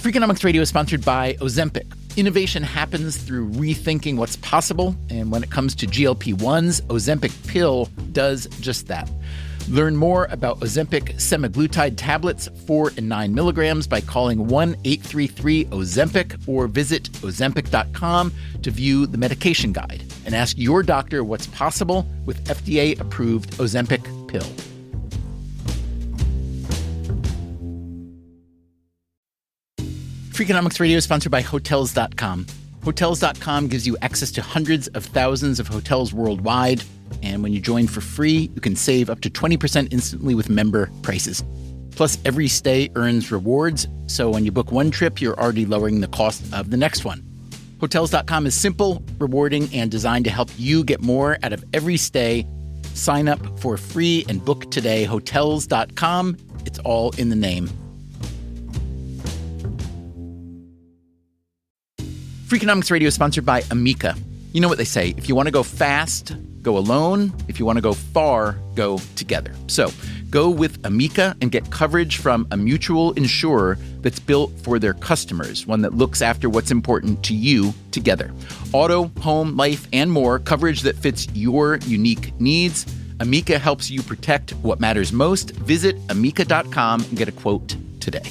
Freakonomics Radio is sponsored by Ozempic. Innovation happens through rethinking what's possible, and when it comes to GLP-1s, Ozempic pill does just that. Learn more about Ozempic semaglutide tablets, 4 and 9 milligrams, by calling 1-833-OZEMPIC or visit Ozempic.com to view the medication guide and ask your doctor what's possible with FDA-approved Ozempic pill. Freakonomics Radio is sponsored by Hotels.com. Hotels.com gives you access to hundreds of thousands of hotels worldwide, and when you join for free, you can save up to 20% instantly with member prices. Plus, every stay earns rewards, so when you book one trip, you're already lowering the cost of the next one. Hotels.com is simple, rewarding, and designed to help you get more out of every stay. Sign up for free and book today. Hotels.com. It's all in the name. Freakonomics Radio is sponsored by Amica. You know what they say, if you want to go fast, go alone. If you want to go far, go together. So go with Amica and get coverage from a mutual insurer that's built for their customers, one that looks after what's important to you together. Auto, home, life, and more, coverage that fits your unique needs. Amica helps you protect what matters most. Visit Amica.com and get a quote today.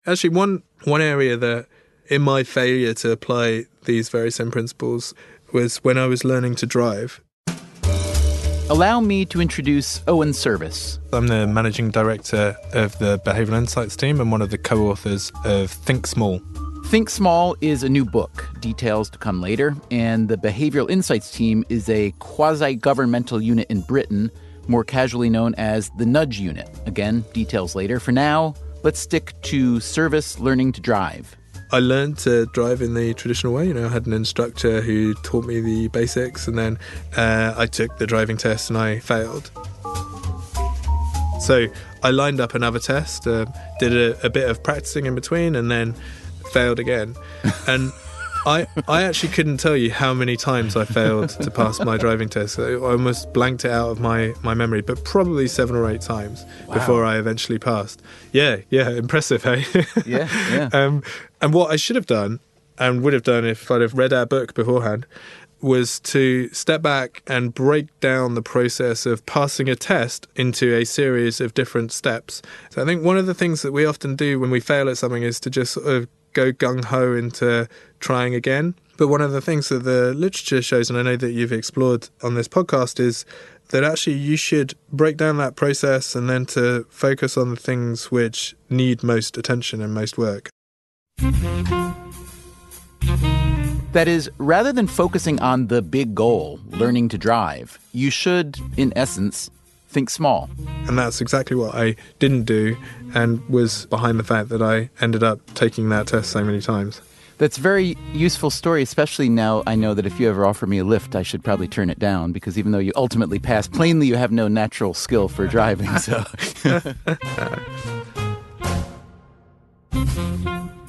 Actually, one area that in my failure to apply these very same principles was when I was learning to drive. Allow me to introduce Owen Service. I'm the managing director of the Behavioural Insights team and one of the co-authors of Think Small. Think Small is a new book, details to come later, and the Behavioural Insights team is a quasi-governmental unit in Britain, more casually known as the Nudge Unit. Again, details later. For now, let's stick to Service learning to drive. I learned to drive in the traditional way. I had an instructor who taught me the basics, and then I took the driving test and I failed. So I lined up another test, did a bit of practicing in between, and then failed again. And I actually couldn't tell you how many times I failed to pass my driving test. I almost blanked it out of my memory, but probably 7 or 8 times before I eventually passed. Yeah, impressive, hey? Yeah. And what I should have done, and would have done if I'd have read our book beforehand, was to step back and break down the process of passing a test into a series of different steps. So I think one of the things that we often do when we fail at something is to just sort of go gung-ho into trying again. But one of the things that the literature shows, and I know that you've explored on this podcast, is that actually you should break down that process and then to focus on the things which need most attention and most work. That is, rather than focusing on the big goal, learning to drive, you should, in essence, think small. And that's exactly what I didn't do, and was behind the fact that I ended up taking that test so many times. That's a very useful story, especially now I know that if you ever offer me a lift, I should probably turn it down, because even though you ultimately pass, plainly you have no natural skill for driving. So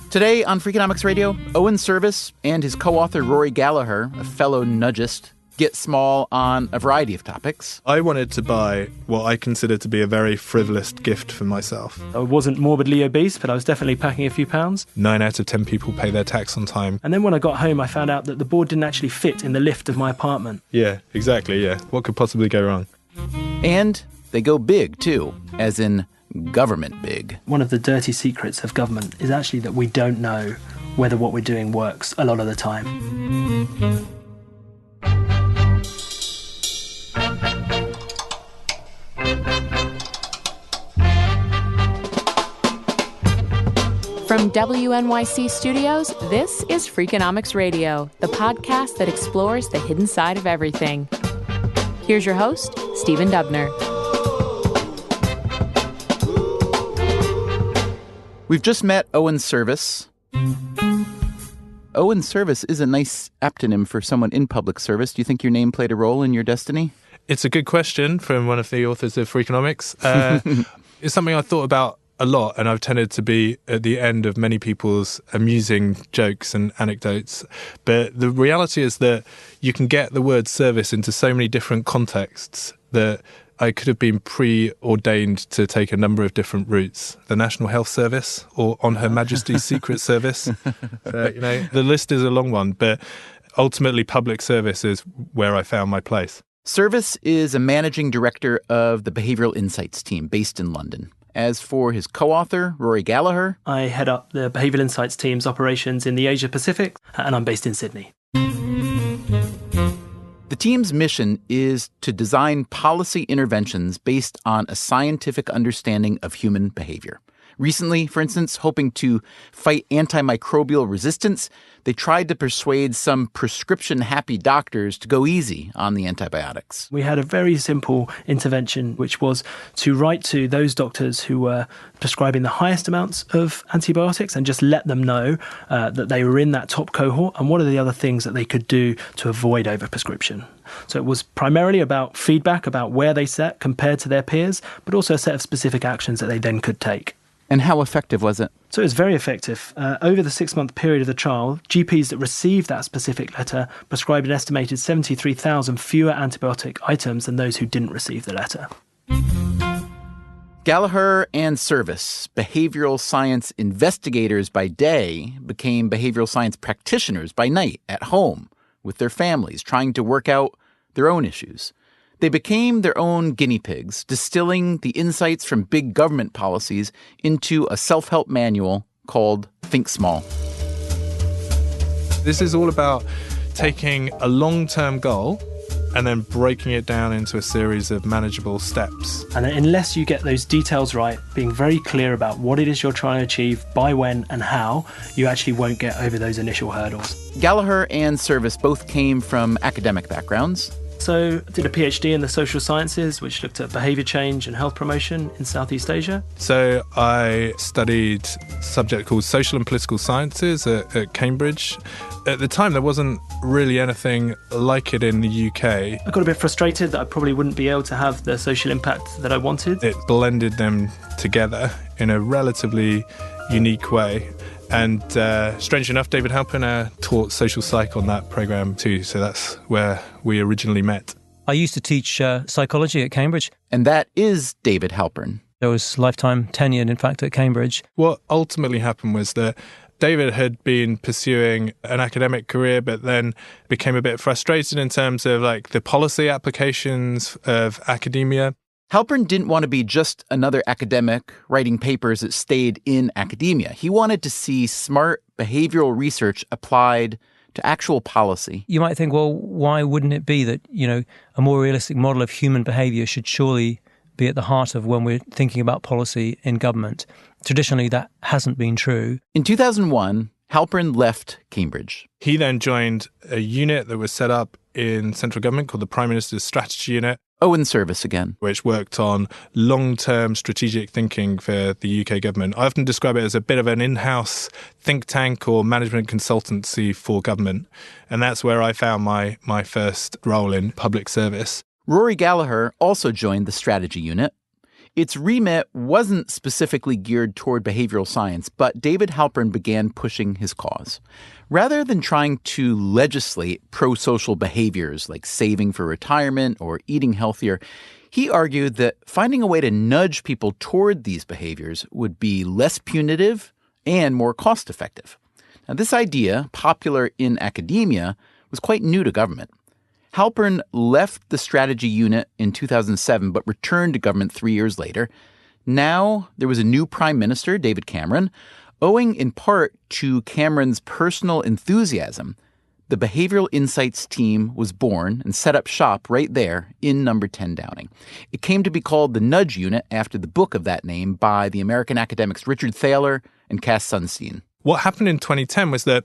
Today on Freakonomics Radio, Owen Service and his co-author Rory Gallagher, a fellow nudgist, get small on a variety of topics. I wanted to buy what I consider to be a very frivolous gift for myself. I wasn't morbidly obese, but I was definitely packing a few pounds. 9 out of 10 people pay their tax on time. And then when I got home, I found out that the board didn't actually fit in the lift of my apartment. Yeah, exactly, yeah. What could possibly go wrong? And they go big, too, as in government big. One of the dirty secrets of government is actually that we don't know whether what we're doing works a lot of the time. From WNYC Studios, this is Freakonomics Radio, the podcast that explores the hidden side of everything. Here's your host, Stephen Dubner. We've just met Owen Service. Owen Service is a nice aptonym for someone in public service. Do you think your name played a role in your destiny? It's a good question from one of the authors of Freakonomics. It's something I thought about a lot, and I've tended to be at the end of many people's amusing jokes and anecdotes. But the reality is that you can get the word service into so many different contexts that I could have been preordained to take a number of different routes. The National Health Service or on Her Majesty's Secret Service. The list is a long one, but ultimately public service is where I found my place. Service is a managing director of the Behavioural Insights team based in London. As for his co-author, Rory Gallagher, I head up the Behavioural Insights team's operations in the Asia Pacific, and I'm based in Sydney. the team's mission is to design policy interventions based on a scientific understanding of human behavior. Recently, for instance, hoping to fight antimicrobial resistance, they tried to persuade some prescription-happy doctors to go easy on the antibiotics. We had a very simple intervention, which was to write to those doctors who were prescribing the highest amounts of antibiotics and just let them know that they were in that top cohort and what are the other things that they could do to avoid overprescription. So it was primarily about feedback about where they sat compared to their peers, but also a set of specific actions that they then could take. And how effective was it? So it was very effective. Over the 6-month period of the trial, GPs that received that specific letter prescribed an estimated 73,000 fewer antibiotic items than those who didn't receive the letter. Gallagher and Service, behavioral science investigators by day, became behavioral science practitioners by night at home with their families, trying to work out their own issues. They became their own guinea pigs, distilling the insights from big government policies into a self-help manual called Think Small. This is all about taking a long-term goal and then breaking it down into a series of manageable steps. And unless you get those details right, being very clear about what it is you're trying to achieve, by when and how, you actually won't get over those initial hurdles. Gallagher and Service both came from academic backgrounds. So I did a PhD in the social sciences, which looked at behaviour change and health promotion in Southeast Asia. So I studied a subject called social and political sciences at Cambridge. At the time, there wasn't really anything like it in the UK. I got a bit frustrated that I probably wouldn't be able to have the social impact that I wanted. It blended them together in a relatively unique way. And strange enough, David Halpern taught social psych on that programme too, so that's where we originally met. I used to teach psychology at Cambridge. And that is David Halpern. There was lifetime tenure, in fact, at Cambridge. What ultimately happened was that David had been pursuing an academic career, but then became a bit frustrated in terms of like the policy applications of academia. Halpern didn't want to be just another academic writing papers that stayed in academia. He wanted to see smart behavioral research applied to actual policy. You might think, well, why wouldn't it be that, a more realistic model of human behaviour should surely be at the heart of when we're thinking about policy in government? Traditionally, that hasn't been true. In 2001, Halpern left Cambridge. He then joined a unit that was set up in central government called the Prime Minister's Strategy Unit. And Service again. Which worked on long-term strategic thinking for the UK government. I often describe it as a bit of an in-house think tank or management consultancy for government. And that's where I found my first role in public service. Rory Gallagher also joined the strategy unit. Its remit wasn't specifically geared toward behavioral science, but David Halpern began pushing his cause. Rather than trying to legislate pro-social behaviors like saving for retirement or eating healthier, he argued that finding a way to nudge people toward these behaviors would be less punitive and more cost-effective. Now, this idea, popular in academia, was quite new to government. Halpern left the strategy unit in 2007, but returned to government 3 years later. Now there was a new prime minister, David Cameron. Owing in part to Cameron's personal enthusiasm, the Behavioural Insights team was born and set up shop right there in number 10 Downing. It came to be called the Nudge Unit after the book of that name by the American academics Richard Thaler and Cass Sunstein. What happened in 2010 was that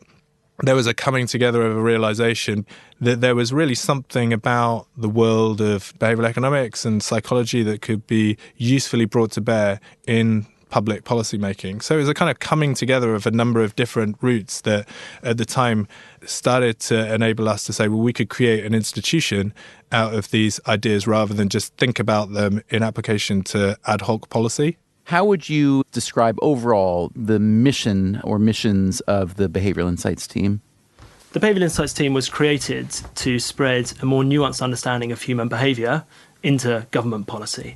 there was a coming together of a realization that there was really something about the world of behavioral economics and psychology that could be usefully brought to bear in public policy making. So it was a kind of coming together of a number of different routes that at the time started to enable us to say, well, we could create an institution out of these ideas rather than just think about them in application to ad hoc policy. How would you describe overall the mission or missions of the Behavioural Insights team? The Behavioural Insights team was created to spread a more nuanced understanding of human behaviour into government policy.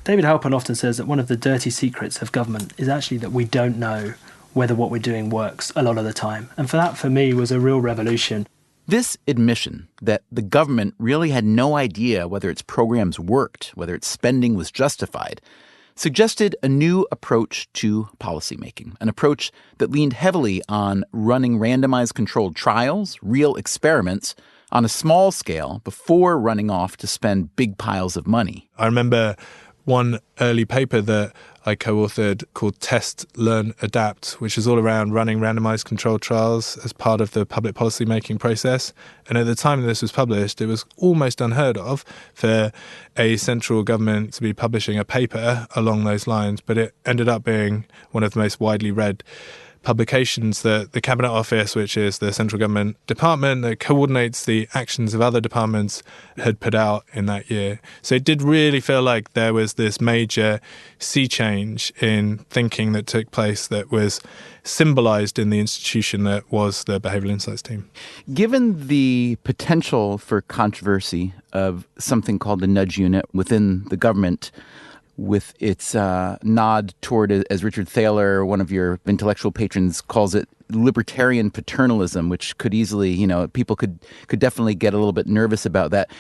David Halpern often says that one of the dirty secrets of government is actually that we don't know whether what we're doing works a lot of the time. And for me, was a real revolution. This admission that the government really had no idea whether its programs worked, whether its spending was justified, suggested a new approach to policymaking, an approach that leaned heavily on running randomized controlled trials, real experiments, on a small scale before running off to spend big piles of money. I remember one early paper that I co-authored called Test, Learn, Adapt, which is all around running randomized controlled trials as part of the public policy making process. And at the time this was published, it was almost unheard of for a central government to be publishing a paper along those lines, but it ended up being one of the most widely read publications that the Cabinet Office, which is the central government department that coordinates the actions of other departments, had put out in that year. So it did really feel like there was this major sea change in thinking that took place that was symbolized in the institution that was the Behavioral Insights team. Given the potential for controversy of something called the nudge unit within the government, with its nod toward, as Richard Thaler, one of your intellectual patrons, calls it, libertarian paternalism, which could easily, people could definitely get a little bit nervous about that.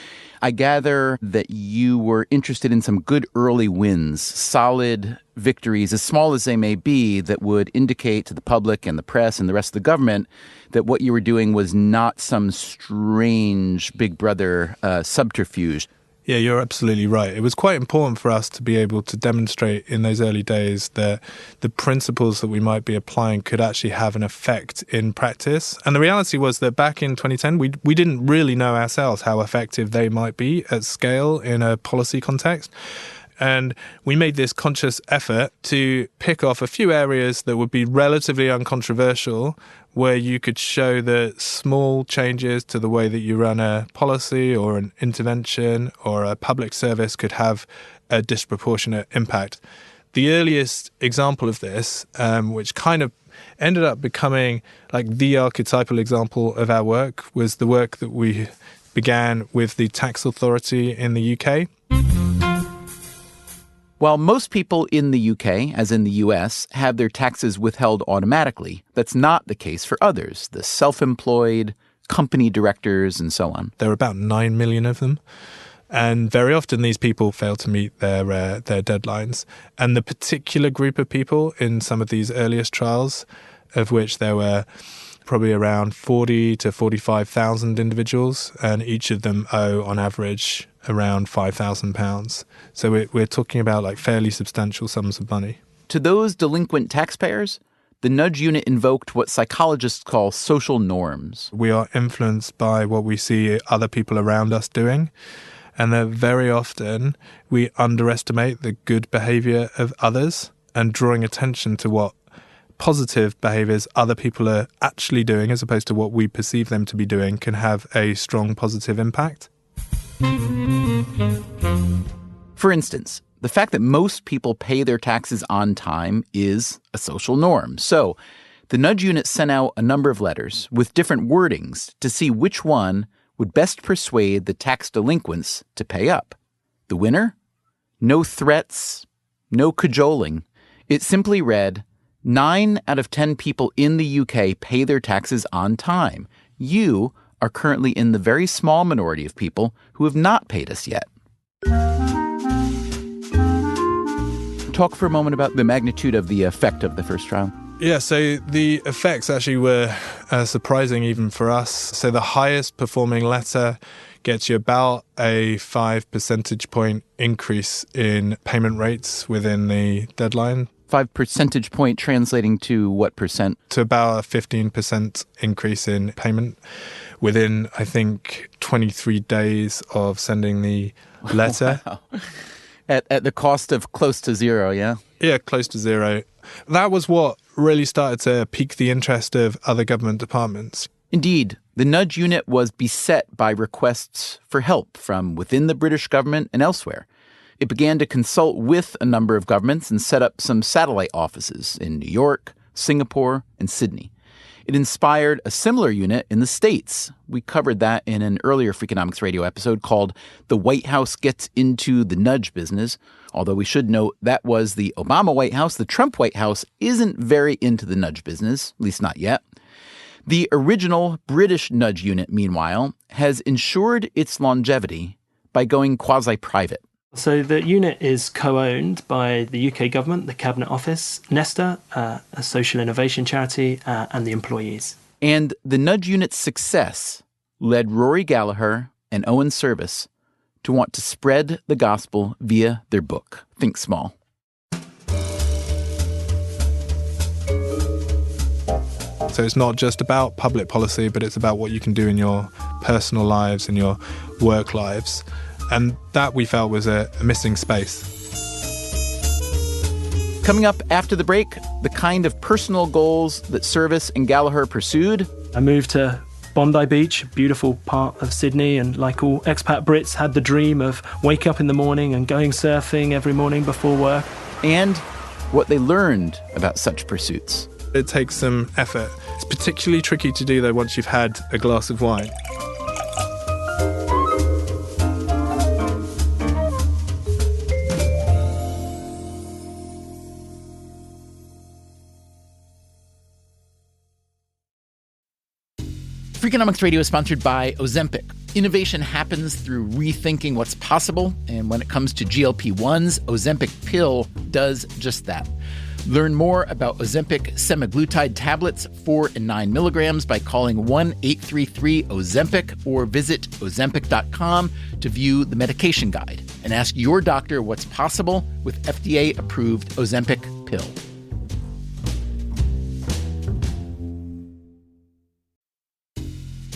I gather that you were interested in some good early wins, solid victories, as small as they may be, that would indicate to the public and the press and the rest of the government that what you were doing was not some strange Big Brother subterfuge. Yeah, you're absolutely right. It was quite important for us to be able to demonstrate in those early days that the principles that we might be applying could actually have an effect in practice. And the reality was that back in 2010, we didn't really know ourselves how effective they might be at scale in a policy context. And we made this conscious effort to pick off a few areas that would be relatively uncontroversial, where you could show that small changes to the way that you run a policy or an intervention or a public service could have a disproportionate impact. The earliest example of this, which kind of ended up becoming like the archetypal example of our work, was the work that we began with the tax authority in the UK. While most people in the UK, as in the US, have their taxes withheld automatically, that's not the case for others, the self-employed, company directors, and so on. There are about 9 million of them. And very often these people fail to meet their deadlines. And the particular group of people in some of these earliest trials, of which there were probably around 40 to 45,000 individuals, and each of them owe, on average, around £5,000. So we're talking about like fairly substantial sums of money. To those delinquent taxpayers, the nudge unit invoked what psychologists call social norms. We are influenced by what we see other people around us doing, and that very often we underestimate the good behavior of others, and drawing attention to what positive behaviors other people are actually doing as opposed to what we perceive them to be doing can have a strong positive impact. For instance, the fact that most people pay their taxes on time is a social norm. So the nudge unit sent out a number of letters with different wordings to see which one would best persuade the tax delinquents to pay up. The winner? No threats, no cajoling. It simply read, 9 out of 10 people in the UK pay their taxes on time. You are currently in the very small minority of people who have not paid us yet. Talk for a moment about the magnitude of the effect of the first trial. Yeah, so the effects actually were surprising even for us. So the highest performing letter gets you about a 5 percentage point increase in payment rates within the deadline. 5 percentage point translating to what percent? To about a 15% increase in payment within, I think, 23 days of sending the letter. Wow. At the cost of close to zero, yeah? Yeah, close to zero. That was what really started to pique the interest of other government departments. Indeed, the nudge unit was beset by requests for help from within the British government and elsewhere. It began to consult with a number of governments and set up some satellite offices in New York, Singapore, and Sydney. It inspired a similar unit in the States. We covered that in an earlier Freakonomics Radio episode called The White House Gets Into the Nudge Business. Although we should note that was the Obama White House. The Trump White House isn't very into the nudge business, at least not yet. The original British nudge unit, meanwhile, has ensured its longevity by going quasi-private. So the unit is co-owned by the UK government, the Cabinet Office, Nesta, a social innovation charity, and the employees. And the nudge unit's success led Rory Gallagher and Owen Service to want to spread the gospel via their book, Think Small. So it's not just about public policy, but it's about what you can do in your personal lives and your work lives. And that we felt was a missing space. Coming up after the break, the kind of personal goals that Service and Gallagher pursued. I moved to Bondi Beach, beautiful part of Sydney, and like all expat Brits, had the dream of waking up in the morning and going surfing every morning before work. And what they learned about such pursuits. It takes some effort. It's particularly tricky to do, though, once you've had a glass of wine. Freakonomics Radio is sponsored by Ozempic. Innovation happens through rethinking what's possible, and when it comes to GLP-1s, Ozempic pill does just that. Learn more about Ozempic semaglutide tablets, 4 and 9 milligrams, by calling 1-833-OZEMPIC or visit Ozempic.com to view the medication guide and ask your doctor what's possible with FDA-approved Ozempic pill.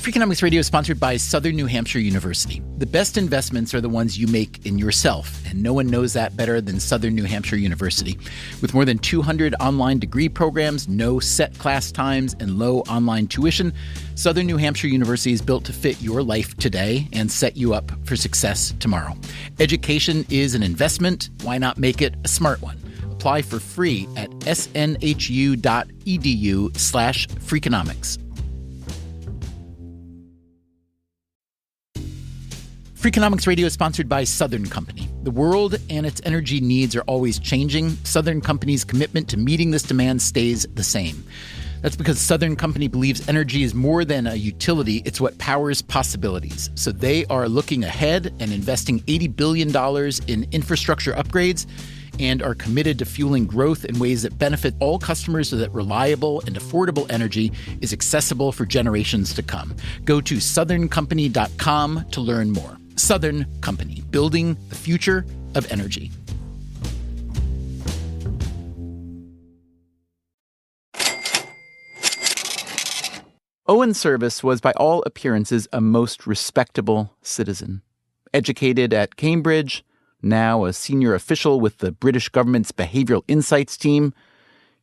Freakonomics Radio is sponsored by Southern New Hampshire University. The best investments are the ones you make in yourself, and no one knows that better than Southern New Hampshire University. With more than 200 online degree programs, no set class times, and low online tuition, Southern New Hampshire University is built to fit your life today and set you up for success tomorrow. Education is an investment. Why not make it a smart one? Apply for free at snhu.edu/Freakonomics. Freakonomics Radio is sponsored by Southern Company. The world and its energy needs are always changing. Southern Company's commitment to meeting this demand stays the same. That's because Southern Company believes energy is more than a utility, it's what powers possibilities. So they are looking ahead and investing $80 billion in infrastructure upgrades and are committed to fueling growth in ways that benefit all customers so that reliable and affordable energy is accessible for generations to come. Go to southerncompany.com to learn more. Southern Company, building the future of energy. Owen Service was by all appearances a most respectable citizen. Educated at Cambridge, now a senior official with the British government's behavioral insights team,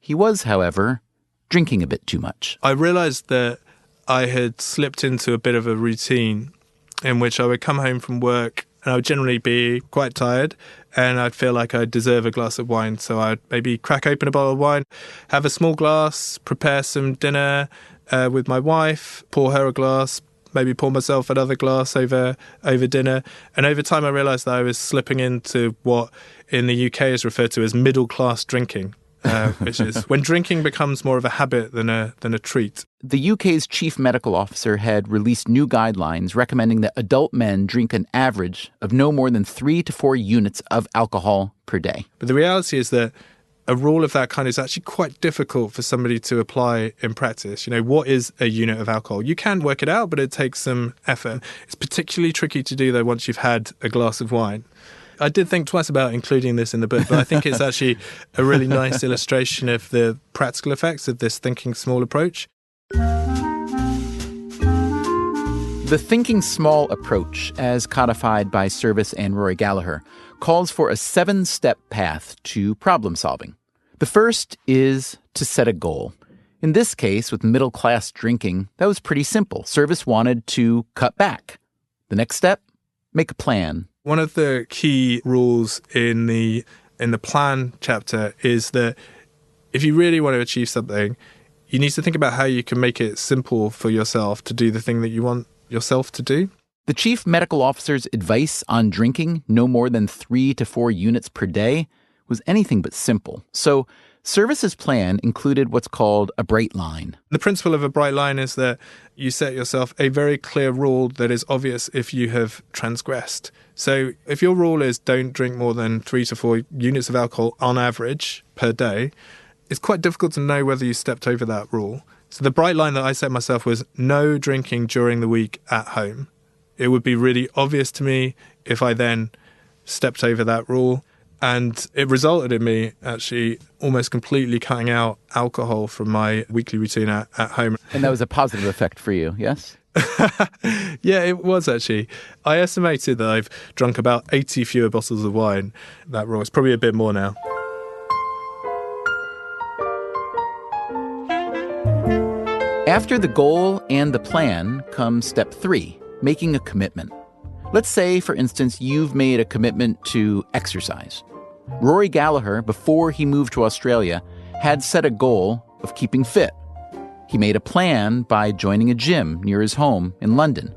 he was, however, drinking a bit too much. I realised that I had slipped into a bit of a routine in which I would come home from work and I would generally be quite tired and I'd feel like I deserve a glass of wine. So I'd maybe crack open a bottle of wine, have a small glass, prepare some dinner with my wife, pour her a glass, maybe pour myself another glass over dinner. And over time I realised that I was slipping into what in the UK is referred to as middle-class drinking. Which is when drinking becomes more of a habit than a treat. The UK's chief medical officer had released new guidelines recommending that adult men drink an average of no more than 3 to 4 units of alcohol per day. But the reality is that a rule of that kind is actually quite difficult for somebody to apply in practice. You know, what is a unit of alcohol? You can work it out, but it takes some effort. It's particularly tricky to do, though, once you've had a glass of wine. I did think twice about including this in the book, but I think it's actually a really nice illustration of the practical effects of this thinking small approach. The thinking small approach, as codified by Service and Rory Gallagher, calls for a 7-step path to problem solving. The first is to set a goal. In this case, with middle-class drinking, that was pretty simple. Service wanted to cut back. The next step, make a plan. One of the key rules in the plan chapter is that if you really want to achieve something, You need to think about how you can make it simple for yourself to do the thing that you want yourself to do. The chief medical officer's advice on drinking no more than 3 to 4 units per day was anything but simple. So Service's plan included what's called a bright line. The principle of a bright line is that you set yourself a very clear rule that is obvious if you have transgressed. So if your rule is don't drink more than 3 to 4 units of alcohol on average per day, it's quite difficult to know whether you stepped over that rule. So the bright line that I set myself was no drinking during the week at home. It would be really obvious to me if I then stepped over that rule. And it resulted in me actually almost completely cutting out alcohol from my weekly routine at home. And that was a positive effect for you, yes? Yeah, it was actually. I estimated that I've drunk about 80 fewer bottles of wine that rule. It's probably a bit more now. After the goal and the plan comes step 3, making a commitment. Let's say, for instance, you've made a commitment to exercise. Rory Gallagher, before he moved to Australia, had set a goal of keeping fit. He made a plan by joining a gym near his home in London.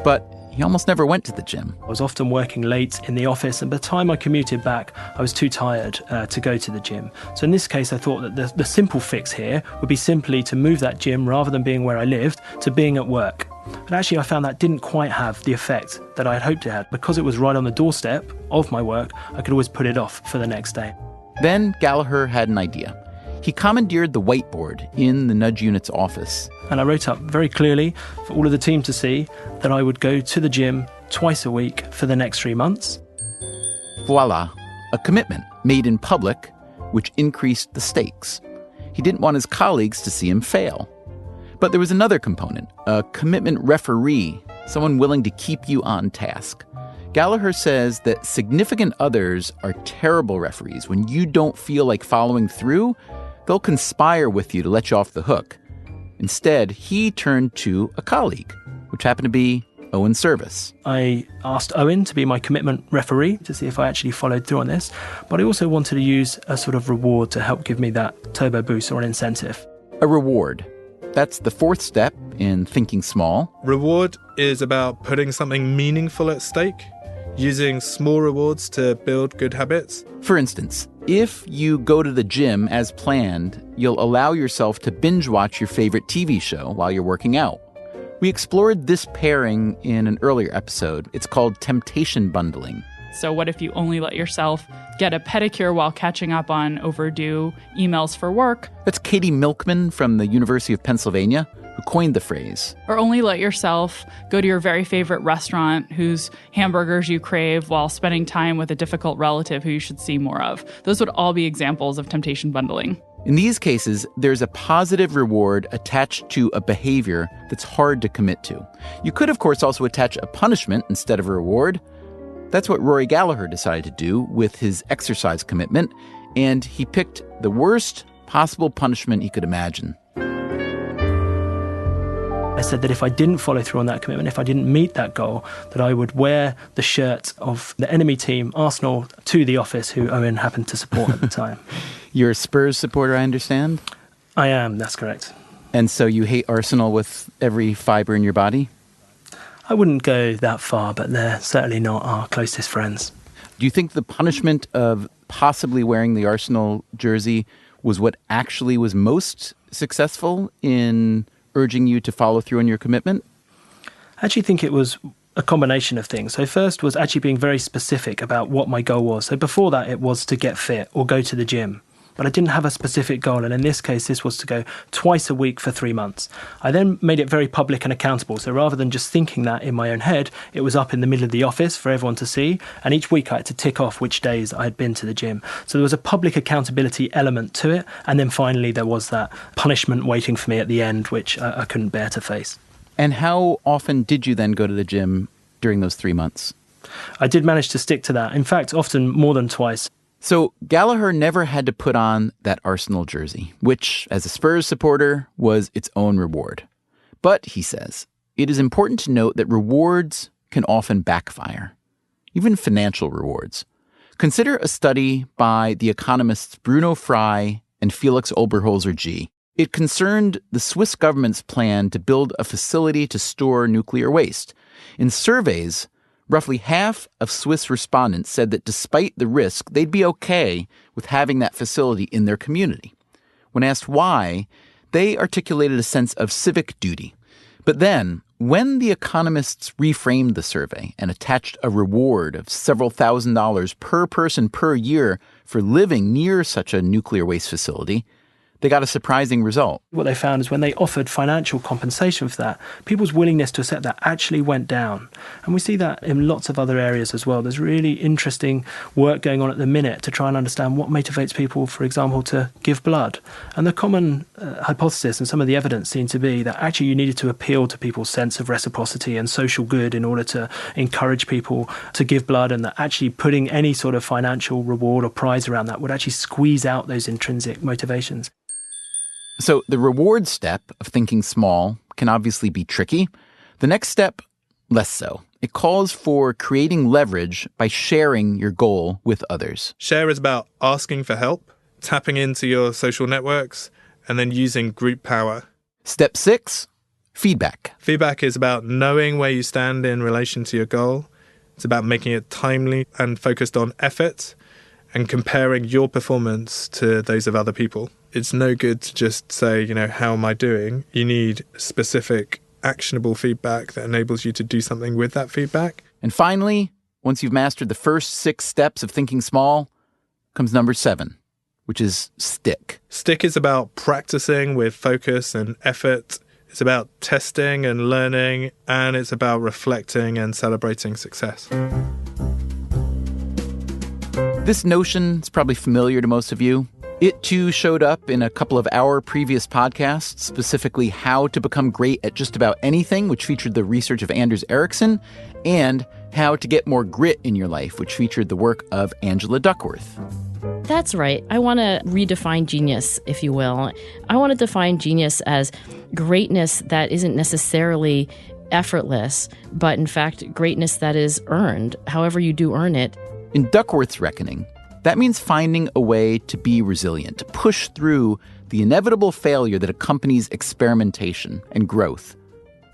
But he almost never went to the gym. I was often working late in the office, and by the time I commuted back, I was too tired to go to the gym. So in this case, I thought that the simple fix here would be simply to move that gym, rather than being where I lived, to being at work. But actually, I found that didn't quite have the effect that I had hoped it had. Because it was right on the doorstep of my work, I could always put it off for the next day. Then Gallagher had an idea. He commandeered the whiteboard in the Nudge Unit's office. And I wrote up very clearly for all of the team to see that I would go to the gym twice a week for the next 3 months. Voila, a commitment made in public, which increased the stakes. He didn't want his colleagues to see him fail. But there was another component, a commitment referee, someone willing to keep you on task. Gallagher says that significant others are terrible referees. When you don't feel like following through, they'll conspire with you to let you off the hook. Instead, he turned to a colleague, which happened to be Owen Service. I asked Owen to be my commitment referee to see if I actually followed through on this, but I also wanted to use a sort of reward to help give me that turbo boost or an incentive. A reward. That's the 4th step in thinking small. Reward is about putting something meaningful at stake, using small rewards to build good habits. For instance, if you go to the gym as planned, you'll allow yourself to binge watch your favorite TV show while you're working out. We explored this pairing in an earlier episode. It's called temptation bundling. So what if you only let yourself get a pedicure while catching up on overdue emails for work? That's Katie Milkman from the University of Pennsylvania, who coined the phrase. Or only let yourself go to your very favorite restaurant whose hamburgers you crave while spending time with a difficult relative who you should see more of. Those would all be examples of temptation bundling. In these cases, there's a positive reward attached to a behavior that's hard to commit to. You could, of course, also attach a punishment instead of a reward. That's what Rory Gallagher decided to do with his exercise commitment, and he picked the worst possible punishment he could imagine. I said that if I didn't follow through on that commitment, if I didn't meet that goal, that I would wear the shirt of the enemy team, Arsenal, to the office, who Owen happened to support at the time. You're a Spurs supporter, I understand? I am, that's correct. And so you hate Arsenal with every fiber in your body? I wouldn't go that far, but they're certainly not our closest friends. Do you think the punishment of possibly wearing the Arsenal jersey was what actually was most successful in urging you to follow through on your commitment? I actually think it was a combination of things. So first was actually being very specific about what my goal was. So before that, it was to get fit or go to the gym. But I didn't have a specific goal, and in this case, this was to go twice a week for 3 months. I then made it very public and accountable, so rather than just thinking that in my own head, it was up in the middle of the office for everyone to see, and each week I had to tick off which days I had been to the gym. So there was a public accountability element to it, and then finally there was that punishment waiting for me at the end, which I couldn't bear to face. And how often did you then go to the gym during those 3 months? I did manage to stick to that. In fact, often more than twice. So Gallagher never had to put on that Arsenal jersey, which, as a Spurs supporter, was its own reward. But, he says, it is important to note that rewards can often backfire, even financial rewards. Consider a study by the economists Bruno Frey and Felix Oberholzer G. It concerned the Swiss government's plan to build a facility to store nuclear waste. In surveys, roughly half of Swiss respondents said that despite the risk, they'd be okay with having that facility in their community. When asked why, they articulated a sense of civic duty. But then, when the economists reframed the survey and attached a reward of several $1,000s per person per year for living near such a nuclear waste facility, they got a surprising result. What they found is when they offered financial compensation for that, people's willingness to accept that actually went down. And we see that in lots of other areas as well. There's really interesting work going on at the minute to try and understand what motivates people, for example, to give blood. And the common hypothesis and some of the evidence seem to be that actually you needed to appeal to people's sense of reciprocity and social good in order to encourage people to give blood, and that actually putting any sort of financial reward or prize around that would actually squeeze out those intrinsic motivations. So the reward step of thinking small can obviously be tricky. The next step, less so. It calls for creating leverage by sharing your goal with others. Share is about asking for help, tapping into your social networks, and then using group power. Step 6, feedback. Feedback is about knowing where you stand in relation to your goal. It's about making it timely and focused on effort and comparing your performance to those of other people. It's no good to just say, how am I doing? You need specific, actionable feedback that enables you to do something with that feedback. And finally, once you've mastered the first 6 steps of thinking small, comes number 7, which is stick. Stick is about practicing with focus and effort. It's about testing and learning, and it's about reflecting and celebrating success. This notion is probably familiar to most of you. It, too, showed up in a couple of our previous podcasts, specifically How to Become Great at Just About Anything, which featured the research of Anders Ericsson, and How to Get More Grit in Your Life, which featured the work of Angela Duckworth. That's right. I want to redefine genius, if you will. I want to define genius as greatness that isn't necessarily effortless, but in fact, greatness that is earned, however you do earn it. In Duckworth's reckoning, that means finding a way to be resilient, to push through the inevitable failure that accompanies experimentation and growth.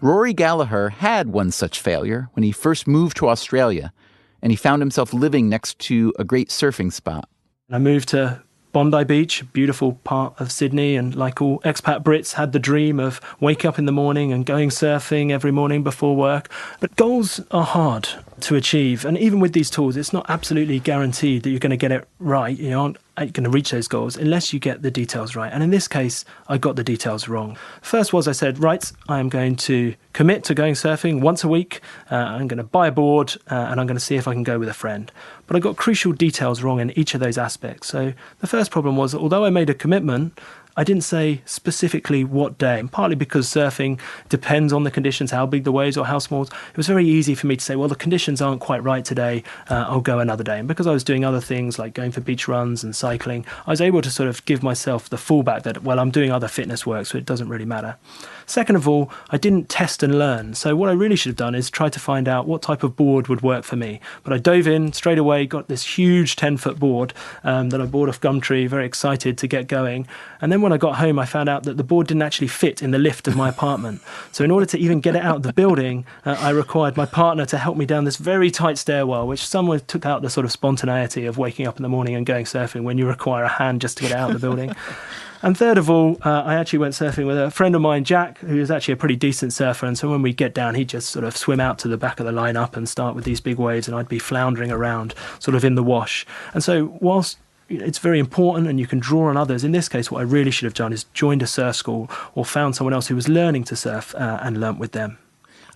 Rory Gallagher had one such failure when he first moved to Australia, and he found himself living next to a great surfing spot. I moved to Bondi Beach, a beautiful part of Sydney, and like all expat Brits, had the dream of waking up in the morning and going surfing every morning before work. But goals are hard to achieve, and even with these tools, it's not absolutely guaranteed that you're going to get it right. You aren't going to reach those goals unless you get the details right. And in this case, I got the details wrong. First was I said, right, I am going to commit to going surfing once a week. I'm going to buy a board and I'm going to see if I can go with a friend. But I got crucial details wrong in each of those aspects. So the first problem was, although I made a commitment, I didn't say specifically what day, and partly because surfing depends on the conditions, how big the waves or how small. It was very easy for me to say, well, the conditions aren't quite right today, I'll go another day. And because I was doing other things like going for beach runs and cycling, I was able to sort of give myself the fallback that, well, I'm doing other fitness work, so it doesn't really matter. Second of all, I didn't test and learn. So what I really should have done is try to find out what type of board would work for me. But I dove in straight away, got this huge 10-foot board that I bought off Gumtree, very excited to get going. And then when I got home, I found out that the board didn't actually fit in the lift of my apartment. So in order to even get it out of the building, I required my partner to help me down this very tight stairwell, which someone took out the sort of spontaneity of waking up in the morning and going surfing when you require a hand just to get it out of the building. And third of all, I actually went surfing with a friend of mine, Jack, who is actually a pretty decent surfer. And so when we get down, he'd just sort of swim out to the back of the lineup and start with these big waves, and I'd be floundering around sort of in the wash. And so whilst it's very important and you can draw on others, in this case, what I really should have done is joined a surf school or found someone else who was learning to surf and learnt with them.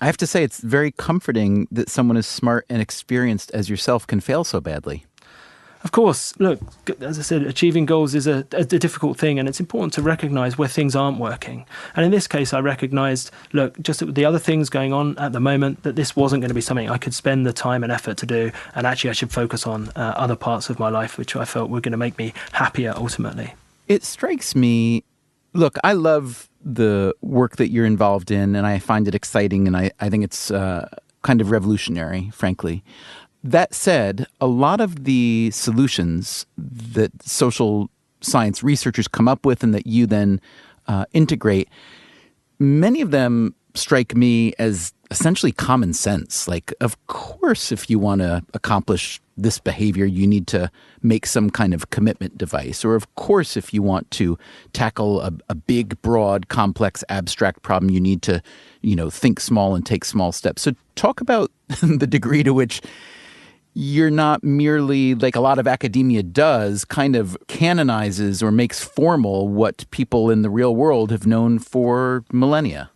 I have to say, it's very comforting that someone as smart and experienced as yourself can fail so badly. Of course, look, as I said, achieving goals is a difficult thing, and it's important to recognise where things aren't working. And in this case, I recognised, look, just the other things going on at the moment, that this wasn't going to be something I could spend the time and effort to do, and actually I should focus on other parts of my life, which I felt were going to make me happier ultimately. It strikes me, look, I love the work that you're involved in, and I find it exciting, and I think it's kind of revolutionary, frankly. That said, a lot of the solutions that social science researchers come up with and that you then integrate, many of them strike me as essentially common sense. Like, of course, if you want to accomplish this behavior, you need to make some kind of commitment device. Or of course, if you want to tackle a big, broad, complex, abstract problem, you need to, think small and take small steps. So talk about the degree to which you're not merely, like a lot of academia does, kind of canonizes or makes formal what people in the real world have known for millennia.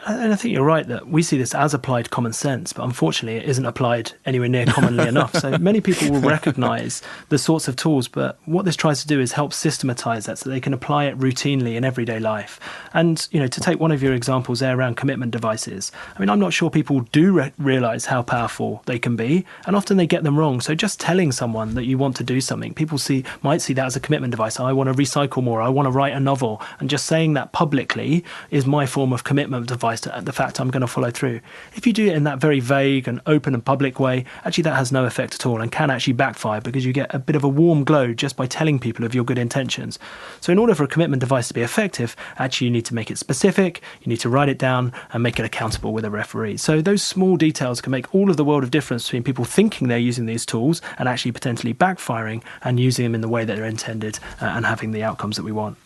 And I think you're right that we see this as applied common sense, but unfortunately it isn't applied anywhere near commonly enough. So many people will recognize the sorts of tools, but what this tries to do is help systematize that so they can apply it routinely in everyday life. And, to take one of your examples there around commitment devices, I'm not sure people do realize how powerful they can be, and often they get them wrong. So just telling someone that you want to do something, people might see that as a commitment device. I want to recycle more, I want to write a novel, and just saying that publicly is my form of commitment device to the fact I'm going to follow through. If you do it in that very vague and open and public way, actually that has no effect at all and can actually backfire because you get a bit of a warm glow just by telling people of your good intentions. So in order for a commitment device to be effective, actually you need to make it specific, you need to write it down and make it accountable with a referee. So those small details can make all of the world of difference between people thinking they're using these tools and actually potentially backfiring and using them in the way that they're intended and having the outcomes that we want.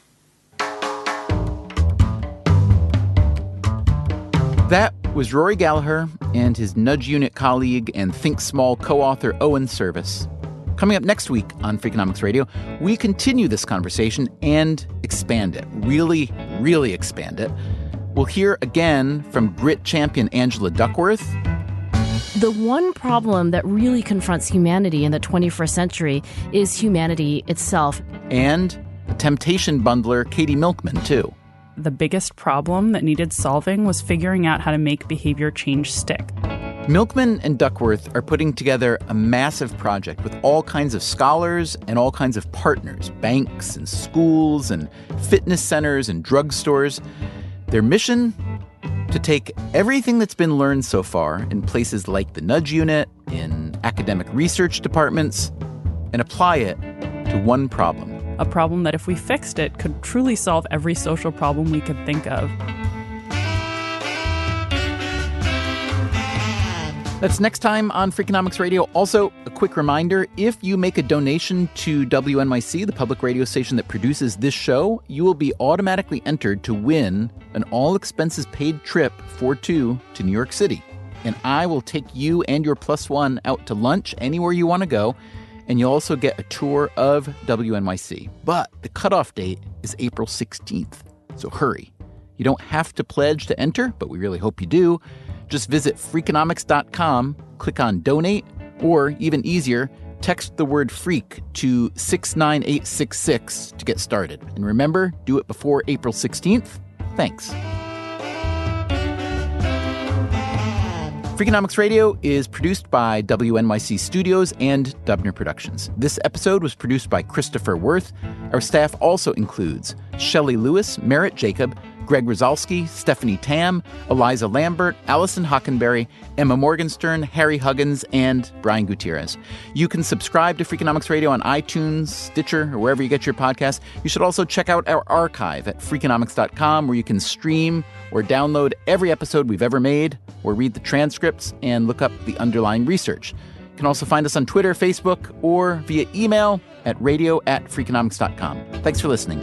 That was Rory Gallagher and his Nudge Unit colleague and Think Small co-author Owen Service. Coming up next week on Freakonomics Radio, we continue this conversation and expand it. Really, really expand it. We'll hear again from grit champion Angela Duckworth. The one problem that really confronts humanity in the 21st century is humanity itself. And the temptation bundler Katie Milkman, too. The biggest problem that needed solving was figuring out how to make behavior change stick. Milkman and Duckworth are putting together a massive project with all kinds of scholars and all kinds of partners, banks and schools and fitness centers and drugstores. Their mission? To take everything that's been learned so far in places like the Nudge Unit, in academic research departments, and apply it to one problem. A problem that if we fixed it could truly solve every social problem we could think of. That's next time on Freakonomics Radio. Also, a quick reminder, if you make a donation to WNYC, the public radio station that produces this show, you will be automatically entered to win an all-expenses-paid trip for two to New York City. And I will take you and your plus one out to lunch anywhere you want to go. And you'll also get a tour of WNYC. But the cutoff date is April 16th, so hurry. You don't have to pledge to enter, but we really hope you do. Just visit Freakonomics.com, click on Donate, or even easier, text the word FREAK to 69866 to get started. And remember, do it before April 16th. Thanks. Freakonomics Radio is produced by WNYC Studios and Dubner Productions. This episode was produced by Christopher Worth. Our staff also includes Shelley Lewis, Merritt Jacob, Greg Rosalski, Stephanie Tam, Eliza Lambert, Allison Hockenberry, Emma Morgenstern, Harry Huggins, and Brian Gutierrez. You can subscribe to Freakonomics Radio on iTunes, Stitcher, or wherever you get your podcasts. You should also check out our archive at Freakonomics.com, where you can stream or download every episode we've ever made, or read the transcripts and look up the underlying research. You can also find us on Twitter, Facebook, or via email at radio@freakonomics.com. Thanks for listening.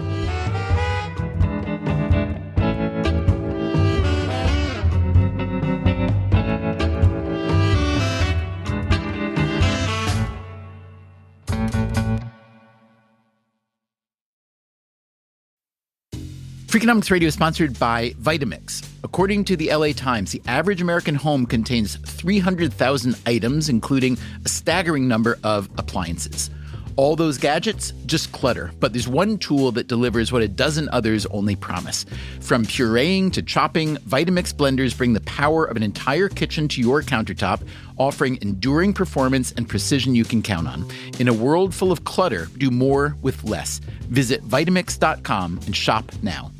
Freakonomics Radio is sponsored by Vitamix. According to the LA Times, the average American home contains 300,000 items, including a staggering number of appliances. All those gadgets, just clutter. But there's one tool that delivers what a dozen others only promise. From pureeing to chopping, Vitamix blenders bring the power of an entire kitchen to your countertop, offering enduring performance and precision you can count on. In a world full of clutter, do more with less. Visit Vitamix.com and shop now.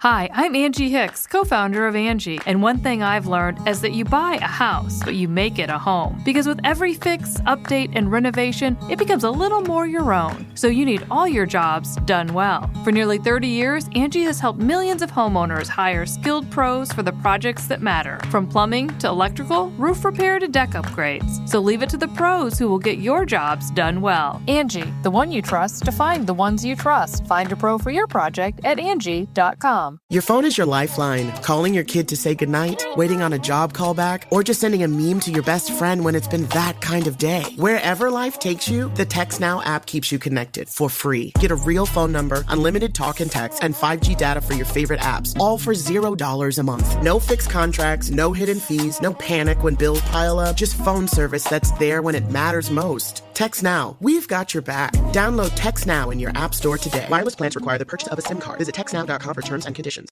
Hi, I'm Angie Hicks, co-founder of Angie, and one thing I've learned is that you buy a house, but you make it a home. Because with every fix, update, and renovation, it becomes a little more your own. So you need all your jobs done well. For nearly 30 years, Angie has helped millions of homeowners hire skilled pros for the projects that matter. From plumbing to electrical, roof repair to deck upgrades. So leave it to the pros who will get your jobs done well. Angie, the one you trust to find the ones you trust. Find a pro for your project at Angie.com. Your phone is your lifeline. Calling your kid to say goodnight, waiting on a job callback, or just sending a meme to your best friend when it's been that kind of day. Wherever life takes you, the TextNow app keeps you connected for free. Get a real phone number, unlimited talk and text, and 5G data for your favorite apps, all for $0 a month. No fixed contracts, no hidden fees, no panic when bills pile up, just phone service that's there when it matters most. TextNow, we've got your back. Download TextNow in your app store today. Wireless plans require the purchase of a SIM card. Visit textnow.com for terms and conditions.